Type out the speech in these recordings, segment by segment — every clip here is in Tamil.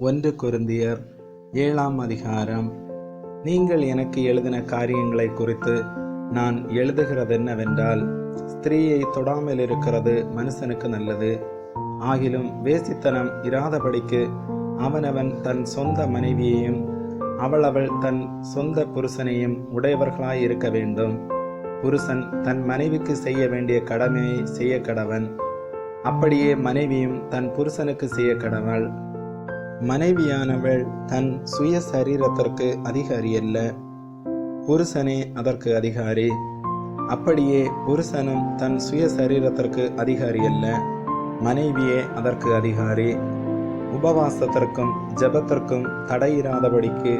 1 கொரிந்தியர் 7ஆம் அதிகாரம். நீங்கள் எனக்கு எழுதின காரியங்களை குறித்து நான் எழுதுகிறதென்னவென்றால், ஸ்திரீயை தொடாமல் இருக்கிறது மனுஷனுக்கு நல்லது. ஆகிலும் வேசித்தனம் இராதபடிக்கு அவனவன் தன் சொந்த மனைவியையும் அவள் தன் சொந்த புருஷனையும் உடையவர்களாய் இருக்க வேண்டும். புருஷன் தன் மனைவிக்கு செய்ய வேண்டிய கடமையை செய்ய கடவன். அப்படியே மனைவியும் தன் புருஷனுக்கு செய்ய கடவள். மனைவியானவள் தன் சுய சரீரத்திற்கு அதிகாரி அல்ல, புருஷனே அதற்கு அதிகாரி. அப்படியே புருஷனும் தன் சுய சரீரத்திற்கு அதிகாரி அல்ல, மனைவியே அதற்கு அதிகாரி. உபவாசத்திற்கும் ஜெபத்திற்கும் தடையிராதபடிக்கு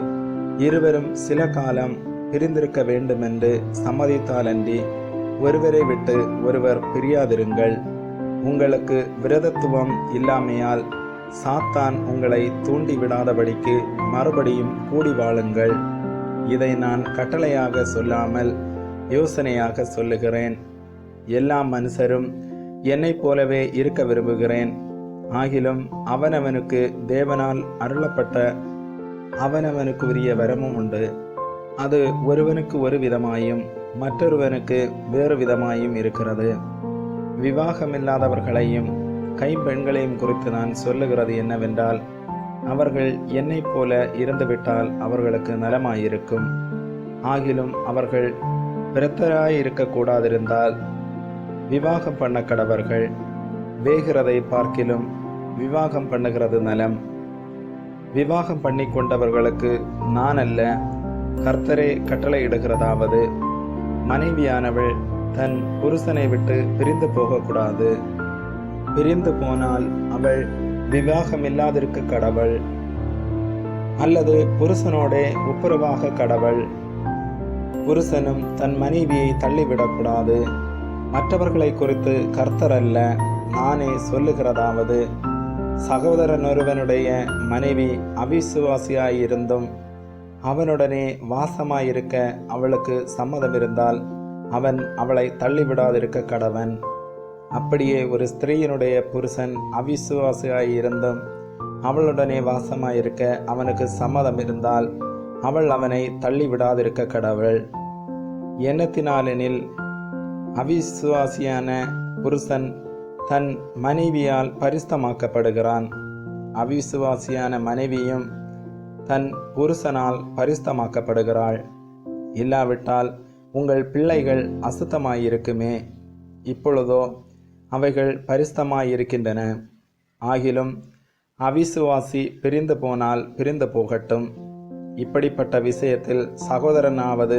இருவரும் சில காலம் பிரிந்திருக்க வேண்டுமென்று சம்மதித்தாலன்றி ஒருவரை விட்டு ஒருவர் பிரியாதிருங்கள். உங்களுக்கு விரதத்துவம் இல்லாமையால் சாத்தான் உங்களை தூண்டிவிடாதபடிக்கு மறுபடியும் கூடி வாழுங்கள். இதை நான் கட்டளையாக சொல்லாமல் யோசனையாக சொல்லுகிறேன். எல்லா மனுஷரும் என்னைப் போலவே இருக்க விரும்புகிறேன். ஆகிலும் அவனவனுக்கு தேவனால் அருளப்பட்ட அவனவனுக்கு உரிய வரமும் உண்டு. அது ஒருவனுக்கு ஒரு விதமாயும் மற்றொருவனுக்கு வேறு விதமாயும் இருக்கிறது. விவாகமில்லாதவர்களையும் கைம்பெண்களையும் குறித்து நான் சொல்லுகிறது என்னவென்றால், அவர்கள் என்னைப் போல இருந்துவிட்டால் அவர்களுக்கு நலமாயிருக்கும். ஆகிலும் அவர்கள் பிரத்தராயிருக்கக்கூடாதிருந்தால் விவாகம் பண்ண கடவர்கள். வேகிறதை பார்க்கிலும் விவாகம் பண்ணுகிறது நலம். விவாகம் பண்ணி கொண்டவர்களுக்கு நான் அல்ல, கர்த்தரே கட்டளையிடுகிறதாவது, மனைவியானவள் தன் புருஷனை விட்டு பிரிந்து போகக்கூடாது. பிரிந்து போனால் அவள் விவாகமில்லாதிருக்க கடவள், அல்லது புருஷனோடே ஒப்புரவாக கடவள். புருஷனும் தன் மனைவியை தள்ளிவிடக்கூடாது. மற்றவர்களை குறித்து கர்த்தர் அல்ல, நானே சொல்லுகிறதாவது, சகோதரன் ஒருவனுடைய மனைவி அவிசுவாசியாயிருந்தும் அவனுடனே வாசமாயிருக்க அவளுக்கு சம்மதம் இருந்தால் அவன் அவளை தள்ளிவிடாதிருக்க கடவன். அப்படியே ஒரு ஸ்திரீயினுடைய புருஷன் அவிசுவாசியாயிருந்தும் அவளுடனே வாசமாயிருக்க அவனுக்கு சம்மதம் இருந்தால் அவள் அவனை தள்ளிவிடாதிருக்க கடவள். எண்ணத்தினாலெனில் அவிசுவாசியான புருஷன் தன் மனைவியால் பரிசுத்தமாக்கப்படுகிறான். அவிசுவாசியான மனைவியும் தன் புருஷனால் பரிசுத்தமாக்கப்படுகிறாள். இல்லாவிட்டால் உங்கள் பிள்ளைகள் அசுத்தமாயிருக்குமே. இப்பொழுதோ அவைகள் பரிசுத்தமாயிருக்கின்றன. ஆகிலும் அவிசுவாசி பிரிந்து போனால் பிரிந்து போகட்டும். இப்படிப்பட்ட விஷயத்தில் சகோதரனாவது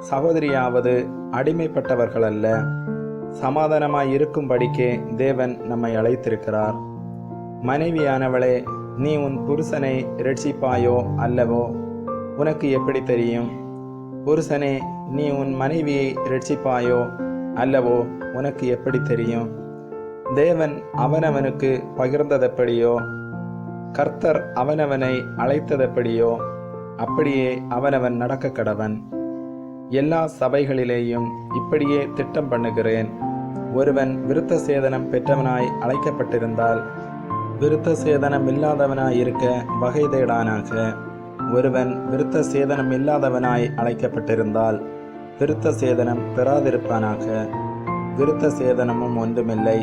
சகோதரியாவது அடிமைப்பட்டவர்கள் அல்ல, சமாதானமாயிருக்கும்படிக்கே தேவன் நம்மை அழைத்திருக்கிறார். மனைவியானவளே, நீ உன் புருஷனை இரட்சிப்பாயோ அல்லவோ உனக்கு எப்படி தெரியும்? புருஷனே, நீ உன் மனைவியை இரட்சிப்பாயோ அல்லவோ உனக்கு எப்படி தெரியும்? தேவன் அவனவனுக்கு பகிர்ந்ததெப்படியோ, கர்த்தர் அவனவனை அழைத்ததெப்படியோ, அப்படியே அவனவன் நடக்க கடவன். எல்லா சபைகளிலேயும் இப்படியே திட்டம் பண்ணுகிறேன். ஒருவன் விருத்த சேதனம் பெற்றவனாய் அழைக்கப்பட்டிருந்தால் விருத்த சேதனம் இல்லாதவனாய் இருக்க வகை தேடானாக. ஒருவன் விருத்த சேதனம் இல்லாதவனாய் அழைக்கப்பட்டிருந்தால் விருத்த சேதனம் பெறாதிருப்பானாக. விருத்த சேதனமும் ஒன்றுமில்லை,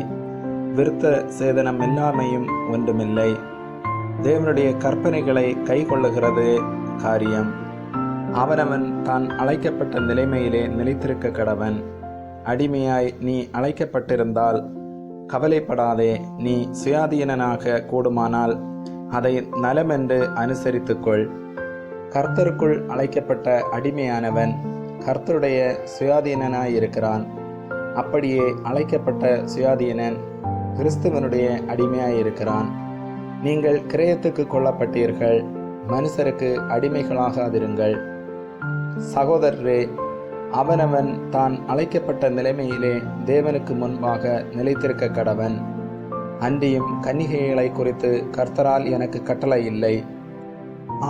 விருத்த சேதனம் இல்லாமையும் ஒன்றுமில்லை. தேவனுடைய கற்பனைகளை கை கொள்ளுகிறது காரியம். அவனவன் தான் அழைக்கப்பட்ட நிலைமையிலே நிலைத்திருக்க கடவன். அடிமையாய் நீ அழைக்கப்பட்டிருந்தால் கவலைப்படாதே. நீ சுயாதீனனாக கூடுமானால் அதை நலமென்று அனுசரித்துக்கொள். கர்த்தருக்குள் அழைக்கப்பட்ட அடிமையானவன் கர்த்தருடைய சுயாதீனனாயிருக்கிறான். அப்படியே அழைக்கப்பட்ட சுயாதீனன் கிறிஸ்துவனுடைய அடிமையாயிருக்கிறான். நீங்கள் கிரயத்துக்கு கொள்ளப்பட்டீர்கள், மனுஷருக்கு அடிமைகளாகாதிருங்கள். சகோதரரே, அவனவன் தான் அழைக்கப்பட்ட நிலைமையிலே தேவனுக்கு முன்பாக நிலைத்திருக்க கடவன். அன்றியும் கன்னிகைகளை குறித்து கர்த்தரால் எனக்கு கட்டளை இல்லை.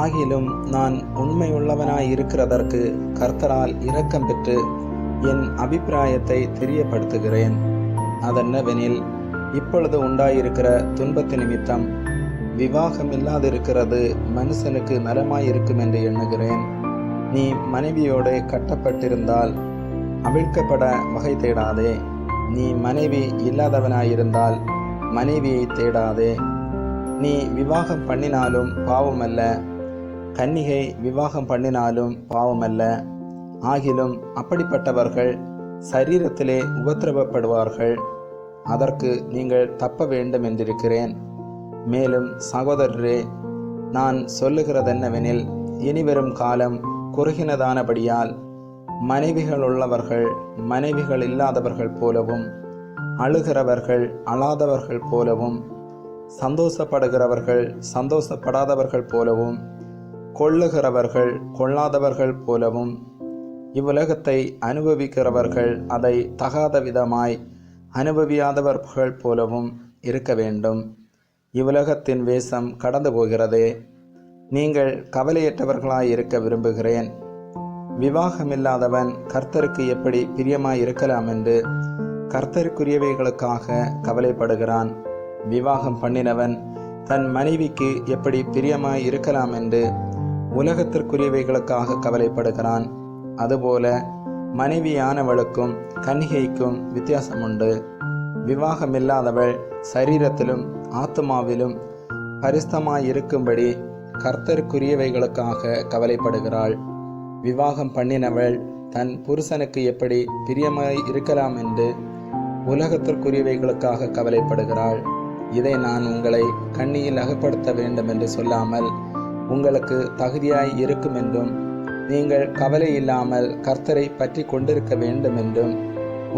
ஆகிலும் நான் உண்மையுள்ளவனாயிருக்கிறதற்கு கர்த்தரால் இரக்கம் பெற்று என் அபிப்பிராயத்தை தெரியப்படுத்துகிறேன். அதென்னவெனில், இப்பொழுது உண்டாயிருக்கிற துன்பத்து நிமித்தம் விவாகம் இல்லாதிருக்கிறது மனுஷனுக்கு நலமாயிருக்கும் என்று எண்ணுகிறேன். நீ மனைவியோடு கட்டப்பட்டிருந்தால் அவிழ்க்கப்பட வகை தேடாதே. நீ மனைவி இல்லாதவனாயிருந்தால் மனைவியை தேடாதே. நீ விவாகம் பண்ணினாலும் பாவமல்ல, கன்னிகை விவாகம் பண்ணினாலும் பாவமல்ல. ஆகிலும் அப்படிப்பட்டவர்கள் சரீரத்திலே உபத்திரவப்படுவார்கள். அதற்கு நீங்கள் தப்ப வேண்டும் என்றிருக்கிறேன். மேலும் சகோதரரே, நான் சொல்லுகிறதென்னவெனில், இனிவரும் காலம் குறுகினதானபடியால் மனைவிகள் உள்ளவர்கள் மனைவிகள் இல்லாதவர்கள் போலவும், அழுகிறவர்கள் அழாதவர்கள் போலவும், சந்தோஷப்படுகிறவர்கள் சந்தோஷப்படாதவர்கள் போலவும், கொள்ளுகிறவர்கள் கொள்ளாதவர்கள் போலவும், இவ்வுலகத்தை அனுபவிக்கிறவர்கள் அதை தகாத விதமாய் அனுபவியாதவர்கள் போலவும் இருக்க வேண்டும். இவ்வுலகத்தின் வேஷம் கடந்து போகிறதே. நீங்கள் கவலையற்றவர்களாய் இருக்க விரும்புகிறேன். விவாகமில்லாதவன் கர்த்தருக்கு எப்படி பிரியமாய் இருக்கலாம் என்று கர்த்தருக்குரியவைகளுக்காக கவலைப்படுகிறான். விவாகம் பண்ணினவன் தன் மனைவிக்கு எப்படி பிரியமாய் இருக்கலாம் என்று உலகத்திற்குரியவைகளுக்காக கவலைப்படுகிறான். அதுபோல மனைவியானவளுக்கும் கன்னிகைக்கும் வித்தியாசம் உண்டு. விவாகமில்லாதவள் சரீரத்திலும் ஆத்மாவிலும் பரிசுத்தமாயிருக்கும்படி கர்த்தருக்குரியவைகளுக்காக கவலைப்படுகிறாள். விவாகம் பண்ணினவள் தன் புருஷனுக்கு எப்படி பிரியமாய் இருக்கலாம் என்று உலகத்திற்குரியவைகளுக்காக கவலைப்படுகிறாள். இதை நான் உங்களை கண்ணியில் அகப்படுத்த வேண்டும் என்று சொல்லாமல், உங்களுக்கு தகுதியாய் இருக்கும் என்றும் நீங்கள் கவலை இல்லாமல் கர்த்தரை பற்றி கொண்டிருக்க வேண்டும் என்றும்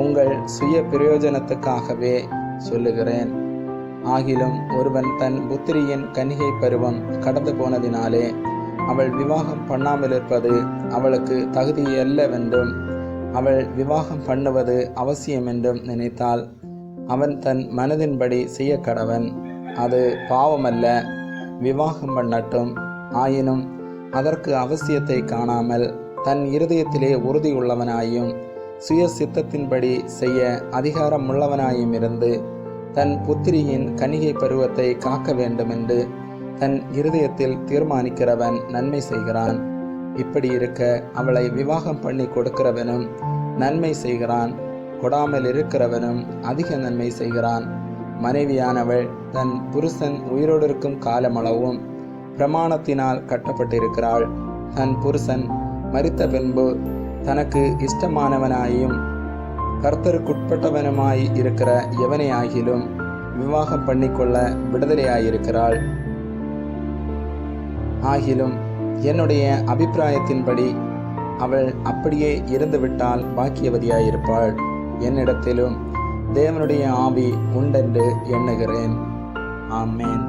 உங்கள் சுய பிரயோஜனத்துக்காகவே சொல்லுகிறேன். ஆகிலும் ஒருவன் தன் புத்திரியின் கன்னிகை பருவம் கடந்து போனதினாலே அவள் விவாகம் பண்ணாமல் இருப்பது அவளுக்கு தகுதியல்லவென்றும், அவள் விவாகம் பண்ணுவது அவசியம் என்றும் நினைத்தால் அவன் தன் மனதின்படி செய்ய கடவன். அது பாவமல்ல, விவாகம் பண்ணட்டும். ஆயினும் அதற்கு அவசியத்தை காணாமல் தன் இருதயத்திலே உறுதியுள்ளவனாயும் சுய சித்தத்தின்படி செய்ய அதிகாரம் உள்ளவனாயும் இருந்து தன் புத்திரியின் கன்னிகை பருவத்தை காக்க வேண்டும் என்று தன் இருதயத்தில் தீர்மானிக்கிறவன் நன்மை செய்கிறான். இப்படி இருக்க அவளை விவாகம் பண்ணி கொடுக்கிறவனும் நன்மை செய்கிறான், கொடாமல் இருக்கிறவனும் அதிக நன்மை செய்கிறான். மனைவியானவள் தன் புருஷன் உயிரோடு இருக்கும் காலமளவும் பிரமாணத்தினால் கட்டப்பட்டிருக்கிறாள். தன் புருஷன் மரித்த பின்பு தனக்கு இஷ்டமானவனாயும் கர்த்தருக்குட்பட்டவனுமாய் இருக்கிற எவனை ஆகிலும் விவாகம் பண்ணிக்கொள்ள விடுதலையாயிருக்கிறாள். ஆகிலும் என்னுடைய அபிப்பிராயத்தின்படி அவள் அப்படியே இருந்துவிட்டால் பாக்கியவதியாயிருப்பாள். என்னிடத்திலும் தேவனுடைய ஆவி உண்டென்று எண்ணுகிறேன். ஆமென்.